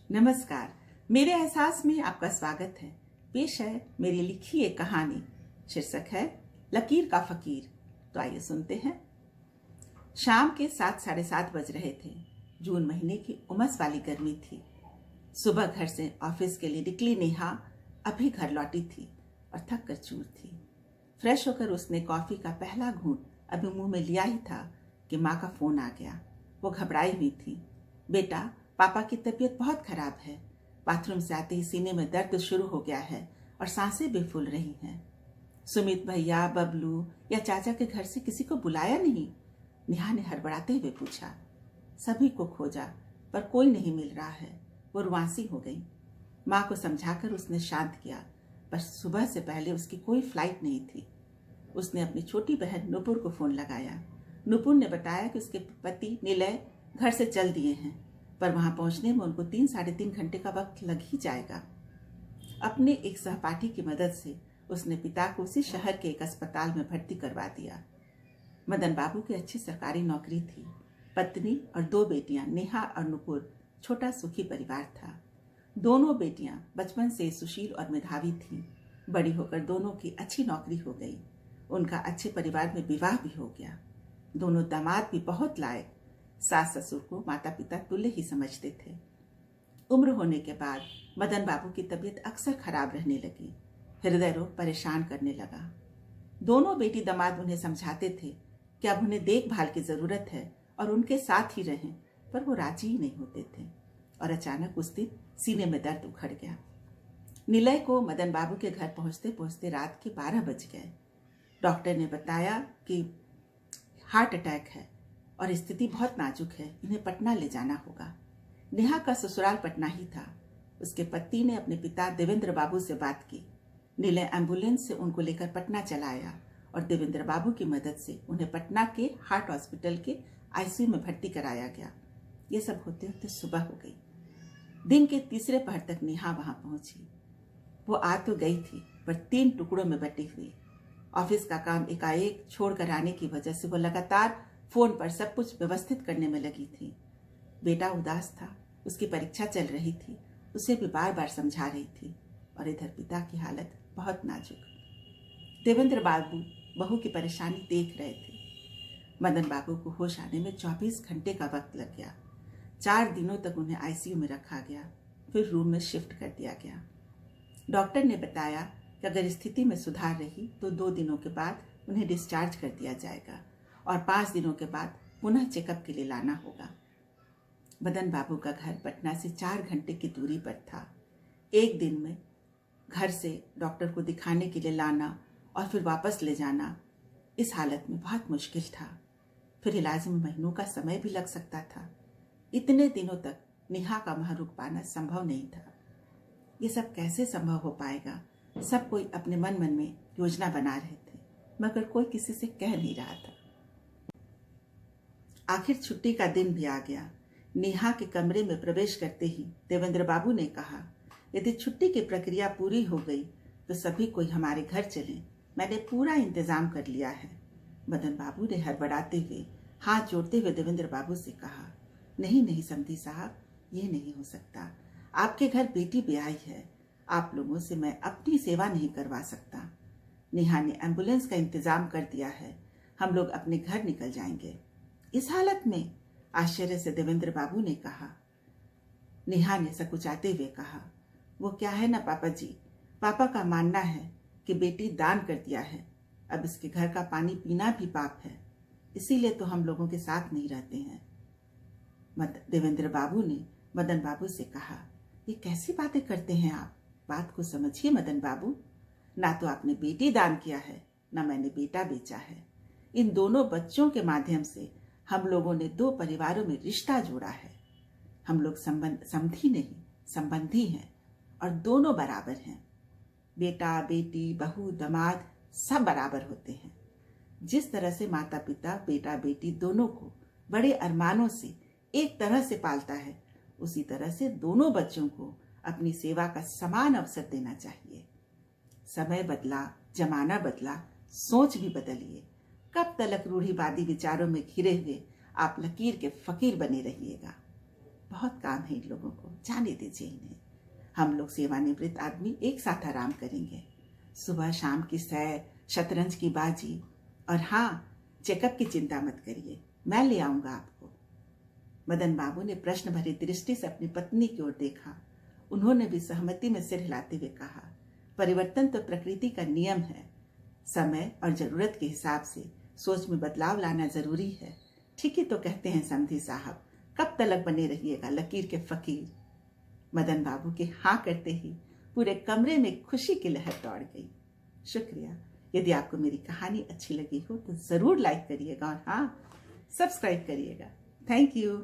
नमस्कार। मेरे एहसास में आपका स्वागत है। पेश है मेरी लिखी एक कहानी। शीर्षक है लकीर का फकीर। तो आइए सुनते हैं। शाम के 7-7:30 बज रहे थे। जून महीने की उमस वाली गर्मी थी। सुबह घर से ऑफिस के लिए निकली नेहा अभी घर लौटी थी और थक कर चूर थी। फ्रेश होकर उसने कॉफी का पहला घूंट अभी मुंह में लिया ही था कि माँ का फोन आ गया। वो घबराई हुई थी। बेटा, पापा की तबीयत बहुत खराब है। बाथरूम से आते ही सीने में दर्द शुरू हो गया है और सांसें भी फूल रही हैं। सुमित भैया, बबलू या चाचा के घर से किसी को बुलाया नहीं? नेहा ने हड़बड़ाते हुए पूछा। सभी को खोजा पर कोई नहीं मिल रहा है। वो रुआंसी हो गई। माँ को समझाकर उसने शांत किया, पर सुबह से पहले उसकी कोई फ्लाइट नहीं थी। उसने अपनी छोटी बहन नुपुर को फोन लगाया। नुपुर ने बताया कि उसके पति निलय घर से चल दिए हैं, पर वहां पहुंचने में उनको 3-3.5 घंटे का वक्त लग ही जाएगा। अपने एक सहपाठी की मदद से उसने पिता को उसी शहर के एक अस्पताल में भर्ती करवा दिया। मदन बाबू की अच्छी सरकारी नौकरी थी। पत्नी और 2 बेटियां नेहा और नुपुर। छोटा सुखी परिवार था। दोनों बेटियां बचपन से सुशील और मेधावी थीं। बड़ी होकर दोनों की अच्छी नौकरी हो गई। उनका अच्छे परिवार में विवाह भी हो गया। दोनों दामाद भी बहुत लायक। सास ससुर को माता पिता तुल्य ही समझते थे। उम्र होने के बाद मदन बाबू की तबीयत अक्सर खराब रहने लगी। हृदय रोग परेशान करने लगा। दोनों बेटी दामाद उन्हें समझाते थे कि अब उन्हें देखभाल की जरूरत है और उनके साथ ही रहें, पर वो राजी ही नहीं होते थे। और अचानक उस दिन सीने में दर्द उखड़ गया। निलय को मदन बाबू के घर पहुंचते पहुंचते रात के 12 बज गए। डॉक्टर ने बताया कि हार्ट अटैक है और स्थिति बहुत नाजुक है। इन्हें पटना ले जाना होगा। नेहा का ससुराल पटना ही था। उसके पति ने अपने पिता देवेंद्र बाबू से बात की। निलय एम्बुलेंस से उनको लेकर पटना चला आया और देवेंद्र बाबू की मदद से उन्हें पटना के हार्ट हॉस्पिटल के आईसीयू में भर्ती कराया गया। ये सब होते होते सुबह हो गई। दिन के तीसरे पहर तक नेहा वहां पहुंची। वो आ तो गई थी, पर 3 टुकड़ों में बटी हुई। ऑफिस का काम एकाएक छोड़कर आने की वजह से वो लगातार फोन पर सब कुछ व्यवस्थित करने में लगी थी। बेटा उदास था। उसकी परीक्षा चल रही थी। उसे भी बार बार समझा रही थी। और इधर पिता की हालत बहुत नाजुक। देवेंद्र बाबू बहू की परेशानी देख रहे थे। मदन बाबू को होश आने में 24 घंटे का वक्त लग गया। 4 दिनों तक उन्हें आईसीयू में रखा गया, फिर रूम में शिफ्ट कर दिया गया। डॉक्टर ने बताया कि अगर स्थिति में सुधार रही तो 2 दिनों के बाद उन्हें डिस्चार्ज कर दिया जाएगा और 5 दिनों के बाद पुनः चेकअप के लिए लाना होगा। मदन बाबू का घर पटना से 4 घंटे की दूरी पर था। एक दिन में घर से डॉक्टर को दिखाने के लिए लाना और फिर वापस ले जाना इस हालत में बहुत मुश्किल था। फिर इलाज में महीनों का समय भी लग सकता था। इतने दिनों तक नेहा का वहां रुक पाना संभव नहीं था। ये सब कैसे संभव हो पाएगा? सब कोई अपने मन में योजना बना रहे थे, मगर कोई किसी से कह नहीं रहा था। आखिर छुट्टी का दिन भी आ गया। नेहा के कमरे में प्रवेश करते ही देवेंद्र बाबू ने कहा, यदि छुट्टी की प्रक्रिया पूरी हो गई तो सभी कोई हमारे घर चलें। मैंने पूरा इंतजाम कर लिया है। मदन बाबू ने हड़बड़ाते हुए हाथ जोड़ते हुए देवेंद्र बाबू से कहा, नहीं नहीं समधी साहब, ये नहीं हो सकता। आपके घर बेटी ब्याही है। आप लोगों से मैं अपनी सेवा नहीं करवा सकता। नेहा ने एम्बुलेंस का इंतजाम कर दिया है। हम लोग अपने घर निकल जाएंगे। इस हालत में? आश्चर्य से देवेंद्र बाबू ने कहा। नेहा ने सकुचाते हुए कहा, वो क्या है ना पापा जी, पापा का मानना है कि बेटी दान कर दिया है। अब इसके घर का पानी पीना भी पाप है, इसीलिए तो हम लोगों के साथ नहीं रहते हैं। देवेंद्र बाबू ने मदन बाबू से कहा, ये कैसी बातें करते हैं आप? बात को समझिए मदन बाबू। ना तो आपने बेटी दान किया है, ना मैंने बेटा बेचा है। इन दोनों बच्चों के माध्यम से हम लोगों ने 2 परिवारों में रिश्ता जोड़ा है। हम लोग समधी नहीं, संबंधी हैं और दोनों बराबर हैं। बेटा बेटी, बहू दामाद सब बराबर होते हैं। जिस तरह से माता पिता बेटा बेटी दोनों को बड़े अरमानों से एक तरह से पालता है, उसी तरह से दोनों बच्चों को अपनी सेवा का समान अवसर देना चाहिए। समय बदला, जमाना बदला, सोच भी बदलिए। कब तक रूढ़िवादी विचारों में घिरे हुए आप लकीर के फकीर बने रहिएगा। बहुत काम है इन लोगों को, जाने दीजिए इन्हें। हम लोग सेवानिवृत्त आदमी एक साथ आराम करेंगे, सुबह शाम की सैर, शतरंज की बाजी, और हाँ, चेकअप की चिंता मत करिए, मैं ले आऊंगा आपको। मदन बाबू ने प्रश्न भरी दृष्टि से अपनी पत्नी की ओर देखा। उन्होंने भी सहमति में सिर हिलाते हुए कहा, परिवर्तन तो प्रकृति का नियम है, समय और जरूरत के हिसाब से सोच में बदलाव लाना जरूरी है। ठीक ही तो कहते हैं समधी साहब, कब तलक बने रहिएगा लकीर के फकीर। मदन बाबू के हाँ करते ही पूरे कमरे में खुशी की लहर दौड़ गई। शुक्रिया। यदि आपको मेरी कहानी अच्छी लगी हो तो जरूर लाइक करिएगा और हाँ, सब्सक्राइब करिएगा। Thank you.